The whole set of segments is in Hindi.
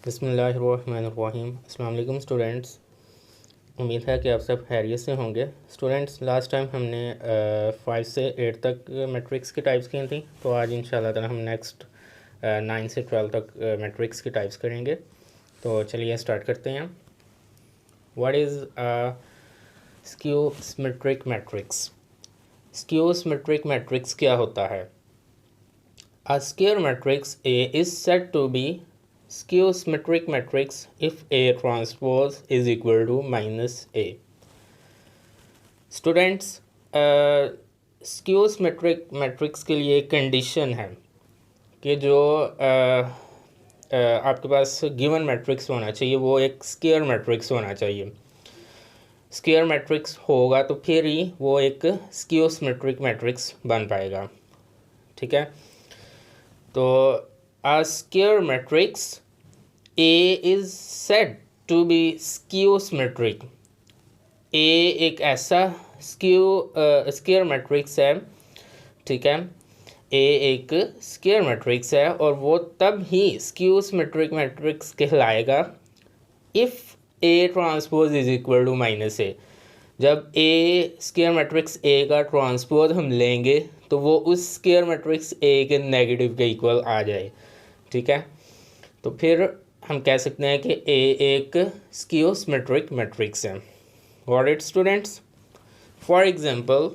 बिस्मिल्लाहिर्रहमानिर्रहीम। अस्सलाम वालेकुम स्टूडेंट्स। उम्मीद है कि आप सब खैरियत से होंगे। स्टूडेंट्स, लास्ट टाइम हमने 5 से 8 तक मैट्रिक्स की टाइप्स की थी, तो आज इंशाल्लाह ताला हम नेक्स्ट 9 से 12 तक मैट्रिक्स की टाइप्स करेंगे। तो चलिए स्टार्ट करते हैं। What is skew symmetric matrix? Skew symmetric matrix क्या होता है? A square matrix A is said to be skew symmetric matrix if A transpose is equal to minus A. Students, skew symmetric matrix के लिए कंडीशन है कि जो आपके पास गिवन मैट्रिक्स होना चाहिए वो एक स्क्वायर मैट्रिक्स होना चाहिए। स्क्वायर मैट्रिक्स होगा तो फिर ही वो एक स्क्यू सिमेट्रिक मैट्रिक्स बन पाएगा। ठीक है, तो a square matrix A is said to be skew symmetric. A एक ऐसा स्क्वायर मैट्रिक्स है, ठीक है। A एक स्क्वायर मैट्रिक्स है और वो तब ही स्क्यू सिमेट्रिक मैट्रिक्स कहलाएगा इफ़ A transpose is equal to minus A. जब A स्क्वायर मैट्रिक्स A का ट्रांसपोज हम लेंगे तो वो उस स्क्वायर मैट्रिक्स A के नेगेटिव के इक्वल आ जाए। ठीक है, तो फिर हम कह सकते हैं कि A एक स्क्यू सिमेट्रिक मैट्रिक्स है। Got it, students? For example,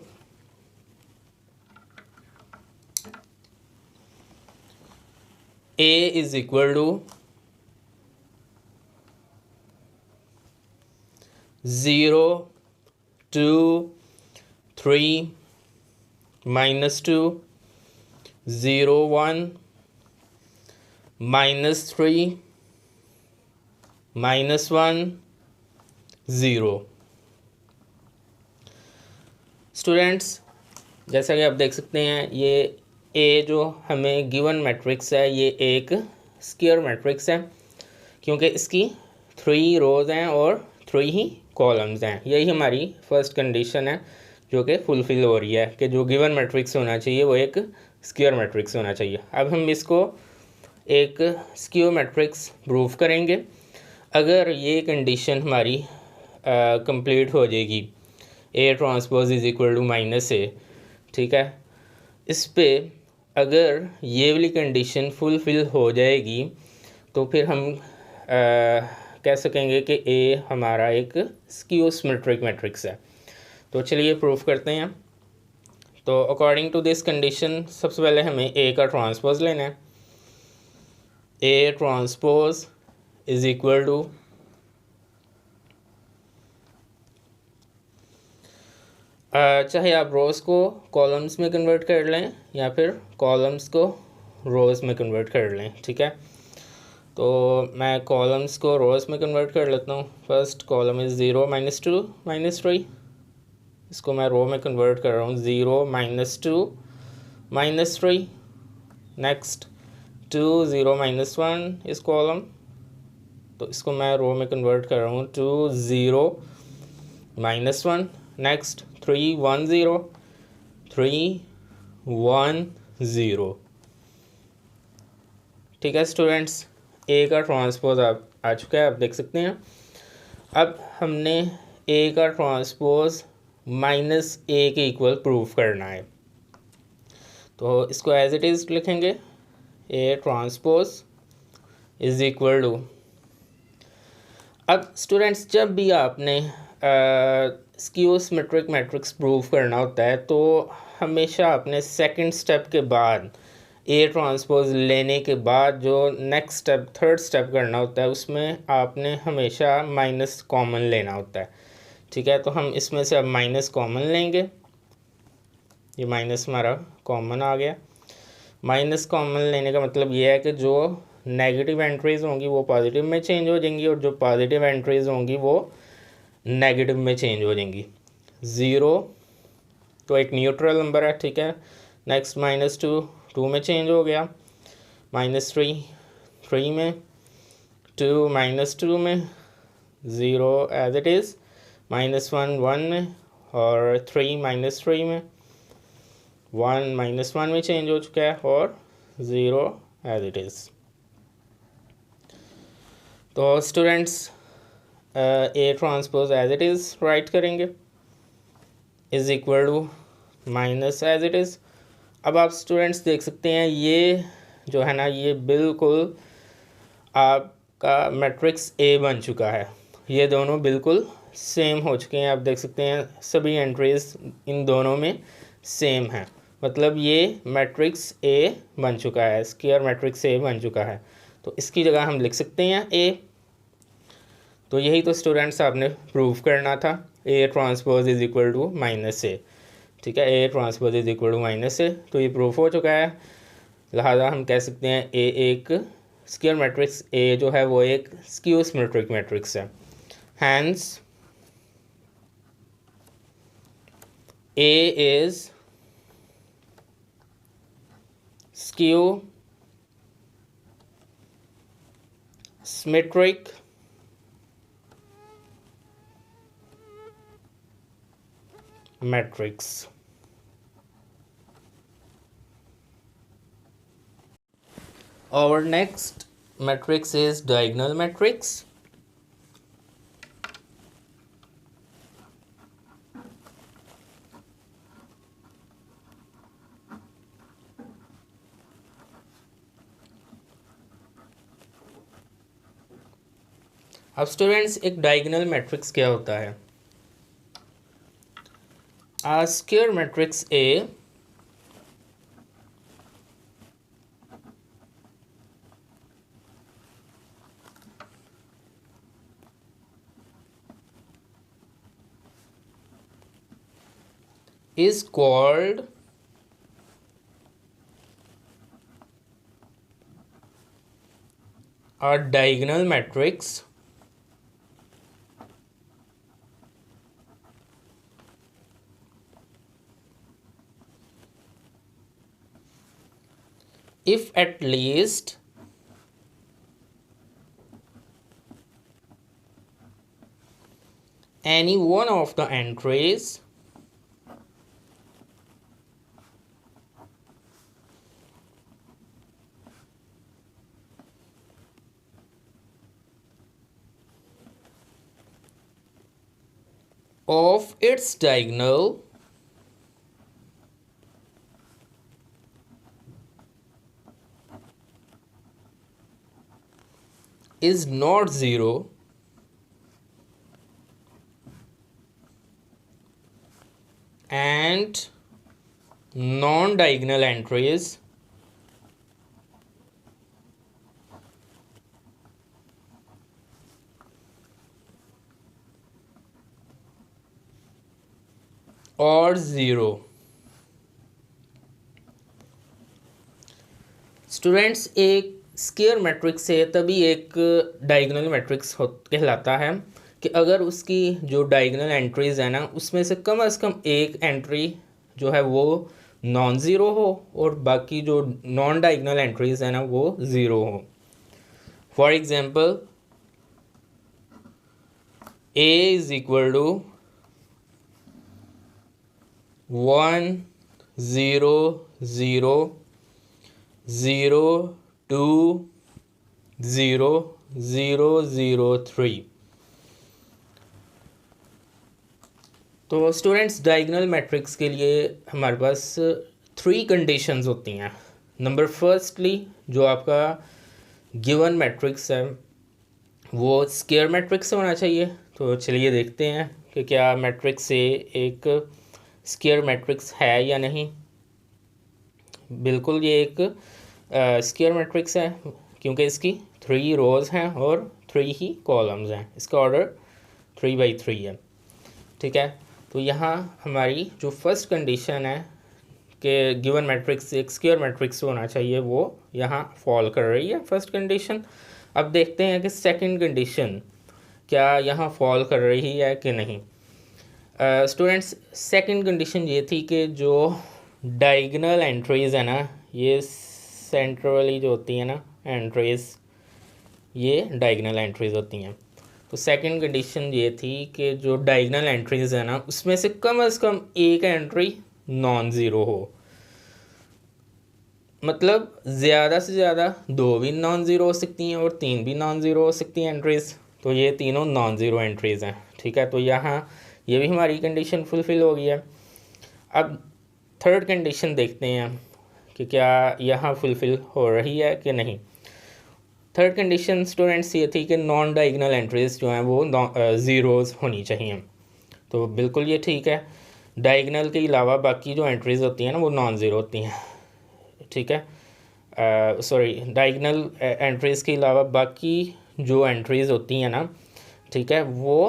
A is equal to 0, 2, 3, minus 2, 0, 1, minus 3, minus 1, 0। Students, जैसा कि आप देख सकते हैं ये ए जो हमें गिवन मैट्रिक्स है ये एक स्क्वायर मैट्रिक्स है, क्योंकि इसकी 3 रोज़ हैं और 3 ही कॉलम्स हैं। यही हमारी फर्स्ट कंडीशन है जो कि फुलफ़िल हो रही है कि जो गिवन मैट्रिक्स होना चाहिए वो एक स्क्वायर मैट्रिक्स होना चाहिए। अब हम इसको एक स्क्वायर मैट्रिक्स प्रूव करेंगे। अगर ये कंडीशन हमारी कंप्लीट हो जाएगी, A transpose is equal to minus A, ठीक है, इस पे अगर ये वाली कंडीशन फुलफ़िल हो जाएगी तो फिर हम कह सकेंगे कि ए हमारा एक स्क्यू सिमेट्रिक मैट्रिक्स है। तो चलिए प्रूफ करते हैं। तो अकॉर्डिंग टू दिस कंडीशन सबसे पहले हमें ए का ट्रांसपोज लेना है। A transpose is equal to चाहे आप रोज़ को कॉलम्स में कन्वर्ट कर लें या फिर कॉलम्स को रोज़ में कन्वर्ट कर लें। ठीक है, तो मैं कॉलम्स को रोज़ में कन्वर्ट कर लेता हूँ। First column is 0, -2, -3। इसको मैं रो में कन्वर्ट कर रहा हूँ। 0, -2, -3। नेक्स्ट 2, 0, -1 इस कॉलम, तो इसको मैं रो में कन्वर्ट कर रहा हूँ। 2, 0, -1। नेक्स्ट 3, 1, 0, 3, 1, 0। ठीक है स्टूडेंट्स, ए का ट्रांसपोज आ चुका है, आप देख सकते हैं। अब हमने ए का ट्रांसपोज माइनस ए के इक्वल प्रूफ करना है, तो इसको एज इट इज़ लिखेंगे। A transpose is equal to, अब स्टूडेंट्स जब भी आपने स्क्यू सिमेट्रिक मैट्रिक्स प्रूव करना होता है तो हमेशा अपने सेकंड स्टेप के बाद ए ट्रांसपोज लेने के बाद जो नेक्स्ट स्टेप थर्ड स्टेप करना होता है उसमें आपने हमेशा माइनस कॉमन लेना होता है। ठीक है, तो हम इसमें से अब माइनस कॉमन लेंगे। ये माइनस हमारा कॉमन आ गया। माइनस कॉमन लेने का मतलब ये है कि जो नेगेटिव एंट्रीज होंगी वो पॉजिटिव में चेंज हो जाएंगी और जो पॉजिटिव एंट्रीज होंगी वो नेगेटिव में चेंज हो जाएंगी। 0 तो एक न्यूट्रल नंबर है, ठीक है। नेक्स्ट -2 2 में चेंज हो गया, -3 3 में, 2 -2 में, 0 एज इट इज़, -1 1 में और 3 -3 में, 1 -1 में चेंज हो चुका है और 0 एज इट इज़। तो students A transpose as it is write करेंगे, is equal to minus as it is. अब आप स्टूडेंट्स देख सकते हैं ये जो है ना, ये बिल्कुल आपका मैट्रिक्स ए बन चुका है। ये दोनों बिल्कुल सेम हो चुके हैं, आप देख सकते हैं सभी एंट्रीज इन दोनों में सेम है, मतलब ये मैट्रिक्स ए बन चुका है, स्क्वायर मैट्रिक्स ए बन चुका है। तो इसकी जगह हम लिख सकते हैं ए। तो यही तो स्टूडेंट्स आपने प्रूव करना था, A transpose is equal to minus A. ठीक है, A transpose is equal to minus A, तो ये प्रूफ हो चुका है। लिहाजा हम कह सकते हैं ए एक स्क्वायर मैट्रिक्स ए जो है वो एक स्क्यू सिमेट्रिक मैट्रिक्स है। Hence A is skew symmetric matrix. Our next matrix is diagonal matrix. अब स्टूडेंट्स एक डायगोनल मैट्रिक्स क्या होता है? A square matrix A is called a diagonal matrix if at least any one of the entries of its diagonal is not zero and non-diagonal entries और ज़ीरो। स्टूडेंट्स एक स्क्वायर मैट्रिक्स है तभी एक डायगोनल मैट्रिक्स कहलाता है कि अगर उसकी जो डायगोनल एंट्रीज है ना, उसमें से कम एक एंट्री जो है वो नॉन ज़ीरो हो और बाकी जो नॉन डायगोनल एंट्रीज है ना वो ज़ीरो हो। For example A is equal to 1 0 0 0 2 0 0 0 3। तो स्टूडेंट्स डायगोनल मैट्रिक्स के लिए हमारे पास 3 कंडीशंस होती हैं। नंबर फर्स्टली जो आपका गिवन मैट्रिक्स है वो स्क्वायर मैट्रिक्स होना चाहिए। तो चलिए देखते हैं कि क्या मैट्रिक्स से एक स्क्वायर मैट्रिक्स है या नहीं। बिल्कुल ये एक स्क्वायर मैट्रिक्स है क्योंकि इसकी 3 रोज़ हैं और 3 ही कॉलम्स हैं, इसका ऑर्डर 3/3 है। ठीक है, तो यहाँ हमारी जो फर्स्ट कंडीशन है कि गिवन मैट्रिक्स एक स्क्वायर मैट्रिक्स होना चाहिए वो यहाँ फॉल कर रही है, फर्स्ट कंडीशन। अब देखते हैं कि सेकंड कंडीशन क्या यहाँ फॉल कर रही है कि नहीं। स्टूडेंट्स सेकंड कंडीशन ये थी कि जो डायगोनल एंट्रीज़ है ना, ये सेंट्रली जो होती है ना एंट्रीज़, ये डायगोनल एंट्रीज़ होती हैं। तो सेकंड कंडीशन ये थी कि जो डायगोनल एंट्रीज़ है ना उसमें से कम एक एंट्री नॉन ज़ीरो हो। मतलब ज़्यादा से ज़्यादा 2 भी नॉन ज़ीरो हो सकती हैं और 3 भी नॉन ज़ीरो हो सकती हैं एंट्रीज़, तो ये तीनों नॉन ज़ीरो एंट्रीज़ हैं। ठीक है, तो यहाँ ये भी हमारी कंडीशन फुलफ़िल हो गई है। अब थर्ड कंडीशन देखते हैं कि क्या यहाँ फुलफ़िल हो रही है कि नहीं। थर्ड कंडीशन स्टूडेंट्स ये थी कि नॉन डायगोनल एंट्रीज़ जो हैं वो ज़ीरोज़ होनी चाहिए। तो बिल्कुल ये ठीक है, डायगोनल के अलावा बाकी जो एंट्रीज़ होती हैं ना वो नॉन ज़ीरो होती हैं। ठीक है, सॉरी, डायगोनल एंट्रीज़ के अलावा बाकी जो एंट्रीज़ होती हैं ना, ठीक है, वो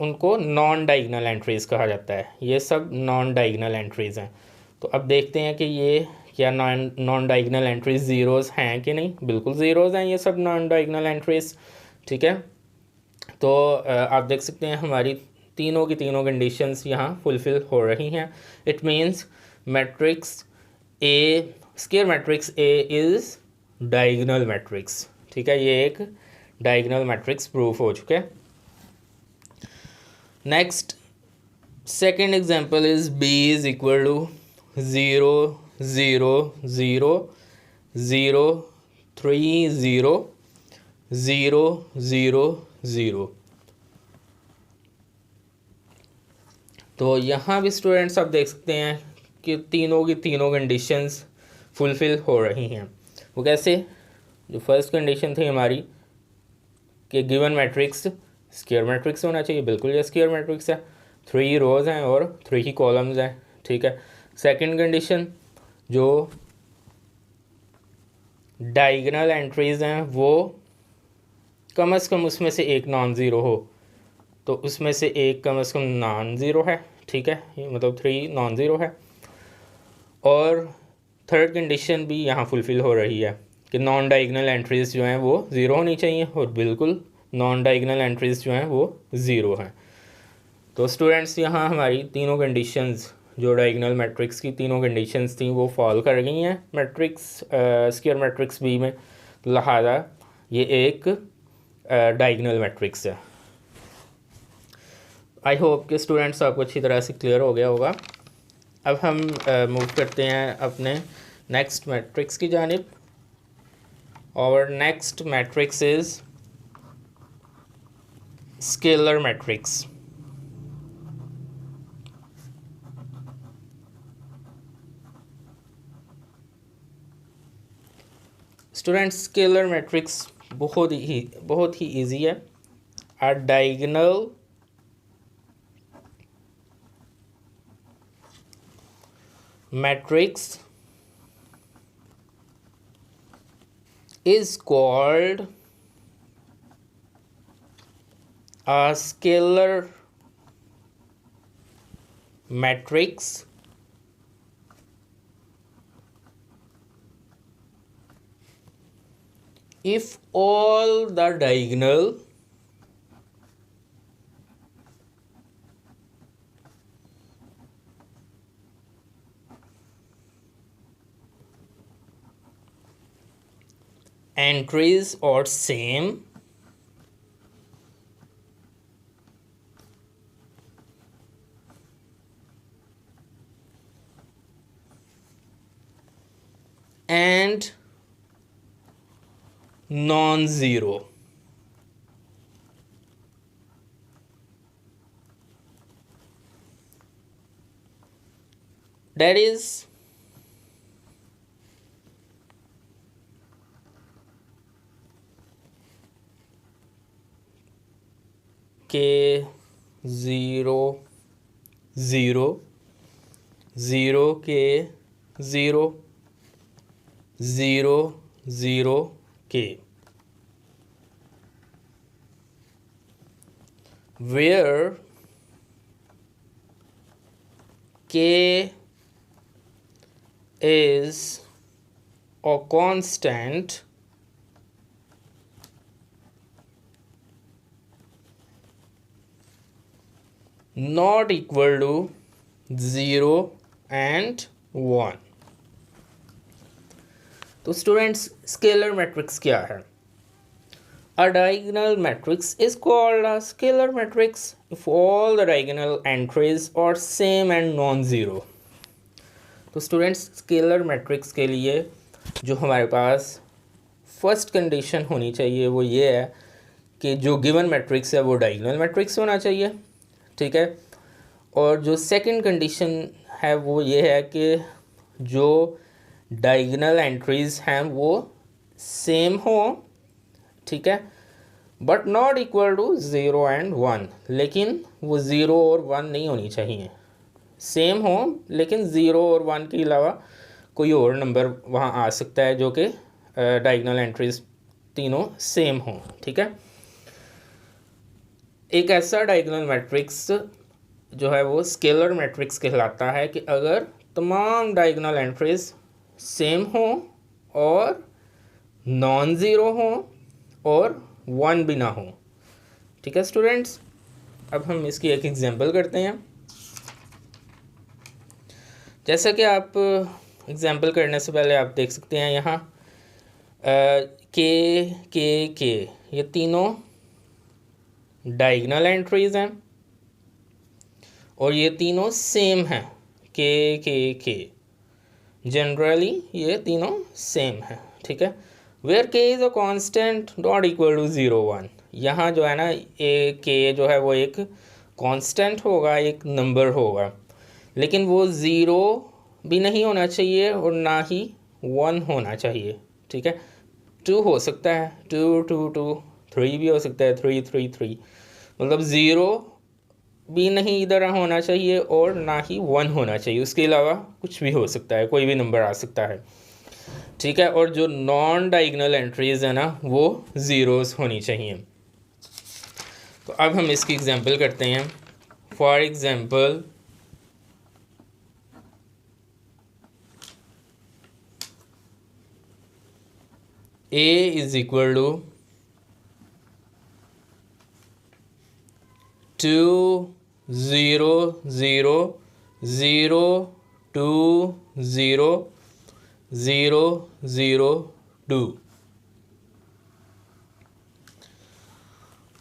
उनको नॉन डायगोनल एंट्रीज़ कहा जाता है। ये सब नॉन डायगोनल एंट्रीज़ हैं। तो अब देखते हैं कि ये क्या नॉन डायगोनल एंट्रीज ज़ीरोज़ हैं कि नहीं। बिल्कुल ज़ीरोज़ हैं ये सब नॉन डायगोनल एंट्रीज़। ठीक है, तो आप देख सकते हैं हमारी तीनों की तीनों कंडीशंस यहाँ फुलफ़िल हो रही हैं। It means matrix A, square matrix A is diagonal matrix. ठीक है, ये एक डायगोनल मैट्रिक्स प्रूफ हो चुका है। Next second example is B is equal to 0 0 0 0 3 0 0 0 0। तो यहाँ भी स्टूडेंट्स आप देख सकते हैं कि तीनों की तीनों कंडीशंस फुलफ़िल हो रही हैं। वो कैसे? जो फर्स्ट कंडीशन थी हमारी कि गिवन मैट्रिक्स स्क्वायर मैट्रिक्स होना चाहिए, बिल्कुल ये स्क्वायर मैट्रिक्स है। 3 रोज़ हैं और 3 ही कॉलम्स हैं। ठीक है, सेकंड कंडीशन जो डायगोनल एंट्रीज़ हैं वो कम से कम उसमें से एक नॉन ज़ीरो हो, तो उसमें से एक कम से कम नॉन ज़ीरो है। ठीक है, ये मतलब 3 नॉन ज़ीरो है। और थर्ड कंडीशन भी यहाँ फुलफ़िल हो रही है कि नॉन डायगोनल एंट्रीज़ जो हैं वो ज़ीरो होनी चाहिए, और बिल्कुल नॉन डायगोनल एंट्रीज़ जो हैं वो ज़ीरो हैं। तो स्टूडेंट्स यहाँ हमारी तीनों कंडीशंस जो डायगोनल मैट्रिक्स की तीनों कंडीशंस थी वो फॉल कर गई हैं मैट्रिक्स स्क्वायर मैट्रिक्स बी में, लिहाजा ये एक डायगोनल मैट्रिक्स है। आई होप कि स्टूडेंट्स आपको अच्छी तरह से क्लियर हो गया होगा। अब हम मूव करते हैं अपने नेक्स्ट मैट्रिक्स की जानिब। और next matrix is scalar matrix. Students scalar matrix बहुत ही इजी है। अ diagonal matrix is called a scalar matrix if all the diagonal entries are same and non-zero. That is के 0 0 0 के 0 0 0 के, where k is a constant not equal to 0 and 1। तो स्टूडेंट्स स्केलर मैट्रिक्स क्या है? A diagonal matrix is called a scalar matrix if all the diagonal entries are same and non-zero। तो स्टूडेंट्स स्केलर मैट्रिक्स के लिए जो हमारे पास फर्स्ट कंडीशन होनी चाहिए वो ये है कि जो गिवन मैट्रिक्स है वो डायगोनल मैट्रिक्स होना चाहिए, ठीक है। और जो सेकंड कंडीशन है वो ये है कि जो डायगोनल एंट्रीज हैं वो सेम हो, ठीक है, but not equal to 0 and 1, लेकिन वो 0 और 1 नहीं होनी चाहिए, सेम हो लेकिन 0 और 1 के अलावा कोई और नंबर वहाँ आ सकता है जो कि डायगोनल एंट्रीज तीनों सेम हो, ठीक है। एक ऐसा डायगोनल मैट्रिक्स जो है वो स्केलर मैट्रिक्स कहलाता है कि अगर तमाम डायगोनल एंट्रीज सेम हो और नॉन ज़ीरो हो और 1 भी ना हो, ठीक है स्टूडेंट्स। अब हम इसकी एक एग्जांपल करते हैं। जैसा कि आप एग्जांपल करने से पहले आप देख सकते हैं यहाँ के ये तीनों डायगोनल एंट्रीज हैं और ये तीनों सेम हैं। के जनरली ये तीनों सेम हैं, ठीक है। Where K is a constant not equal to 0 1, यहाँ जो है ना के जो है वो एक कांस्टेंट होगा, एक नंबर होगा, लेकिन वो 0 भी नहीं होना चाहिए और ना ही 1 होना चाहिए, ठीक है। 2 हो सकता है, 2 2 2, 3 भी हो सकता है, 3 3 3, मतलब 0 भी नहीं इधर होना चाहिए और ना ही 1 होना चाहिए, उसके अलावा कुछ भी हो सकता है, कोई भी नंबर आ सकता है, ठीक है। और जो नॉन डायगोनल एंट्रीज है ना वो ज़ीरोज़ होनी चाहिए। तो अब हम इसकी एग्जांपल करते हैं। For example a is equal to 2 0 0 0 2 0 0 0 2।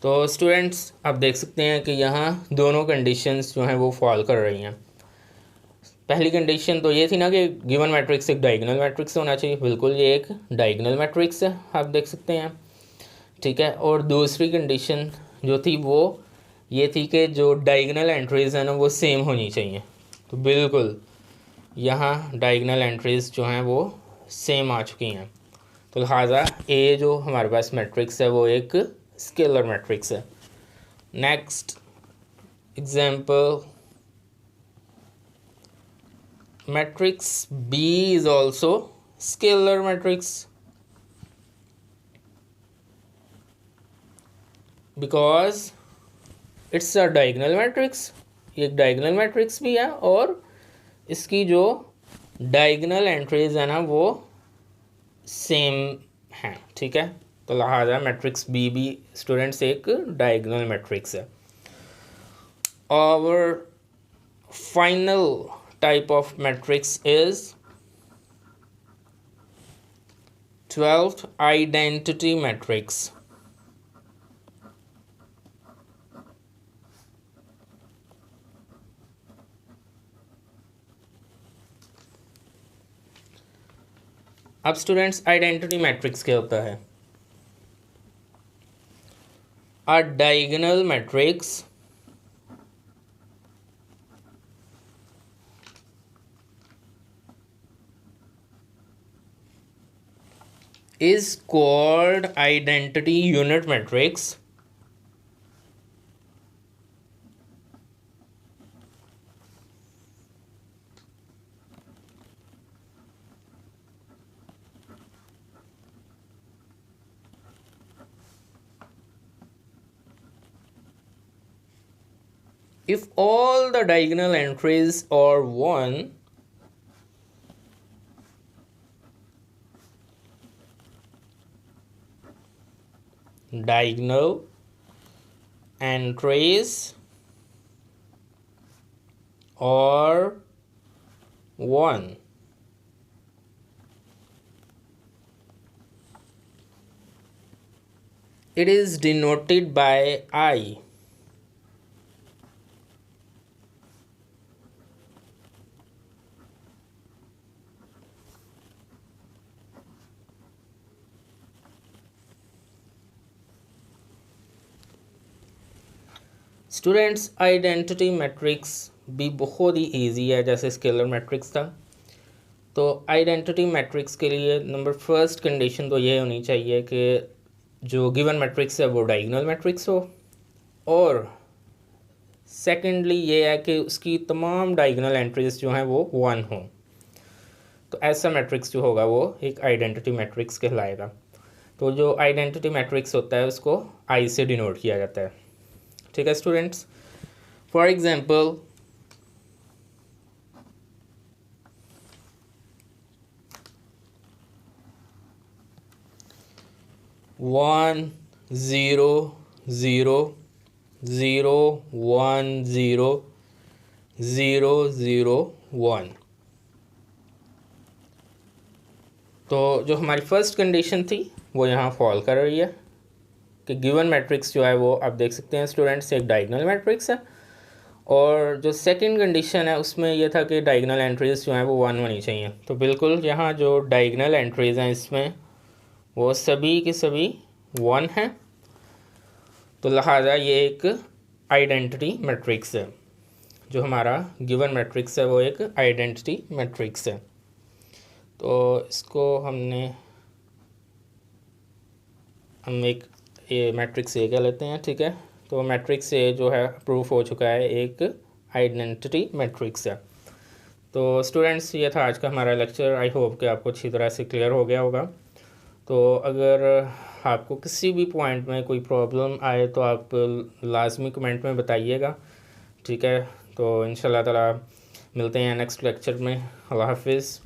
तो स्टूडेंट्स आप देख सकते हैं कि यहाँ दोनों कंडीशंस जो हैं वो फॉल कर रही हैं। पहली कंडीशन तो ये थी ना कि गिवन मैट्रिक्स एक डायगोनल मैट्रिक्स होना चाहिए, बिल्कुल ये एक डायगोनल मैट्रिक्स है, आप देख सकते हैं, ठीक है। और दूसरी कंडीशन जो थी वो ये थी कि जो डायगोनल एंट्रीज हैं ना वो सेम होनी चाहिए। तो बिल्कुल यहाँ डायगोनल एंट्रीज जो हैं वो सेम आ चुकी हैं, तो लिहाजा ए जो हमारे पास मैट्रिक्स है वो एक स्केलर मैट्रिक्स है। Next example, matrix B is also scalar matrix because it's a diagonal matrix। ये एक डायगोनल मैट्रिक्स भी है और इसकी जो डायगोनल एंट्रीज है ना वो सेम हैं, ठीक है। तो लिहाजा मैट्रिक्स बी भी स्टूडेंट्स एक डायगोनल मैट्रिक्स है। और final type of matrix is 12th identity matrix। अब स्टूडेंट्स आइडेंटिटी मैट्रिक्स क्या होता है? अ diagonal matrix is called identity unit matrix if all the diagonal entries are 1 diagonal entries are 1, it is denoted by I. Students identity matrix भी बहुत ही इजी है जैसे स्केलर मैट्रिक्स था। तो आइडेंटिटी मैट्रिक्स के लिए नंबर फर्स्ट कंडीशन तो ये होनी चाहिए कि जो गिवन मैट्रिक्स है वो डायगोनल मैट्रिक्स हो, और सेकेंडली ये है कि उसकी तमाम डायगोनल एंट्रीज जो हैं वो 1 हो। तो ऐसा मैट्रिक्स जो होगा वो एक आइडेंटिटी मैट्रिक्स कहलाएगा। तो जो आइडेंटिटी मैट्रिक्स होता है उसको आई से डिनोट किया जाता है। ठीक है स्टूडेंट्स, फॉर एग्जांपल 1 0 0 0 1 0 0 0 1। तो जो हमारी फर्स्ट कंडीशन थी वो यहाँ फॉल कर रही है कि गिवन मैट्रिक्स जो है वो आप देख सकते हैं स्टूडेंट्स एक डायगोनल मैट्रिक्स है, और जो सेकंड कंडीशन है उसमें यह था कि डायगोनल एंट्रीज जो हैं वो 1 होनी चाहिए। तो बिल्कुल यहाँ जो डायगोनल एंट्रीज हैं इसमें वो सभी के सभी 1 हैं, तो लिहाजा ये एक आइडेंटिटी मैट्रिक्स है। जो हमारा गिवन मैट्रिक्स है वो एक आइडेंटिटी मैट्रिक्स है। तो इसको हम एक ये मैट्रिक्स ए कह लेते हैं। ठीक है, तो मैट्रिक्स ए जो है प्रूफ हो चुका है एक आइडेंटिटी मैट्रिक्स है। तो स्टूडेंट्स ये था आज का हमारा लेक्चर। आई होप कि आपको अच्छी तरह से क्लियर हो गया होगा। तो अगर आपको किसी भी पॉइंट में कोई प्रॉब्लम आए तो आप लाजमी कमेंट में बताइएगा। ठीक है, तो इंशाल्लाह ताला मिलते हैं नेक्स्ट लेक्चर में। अल्लाह हाफिज़।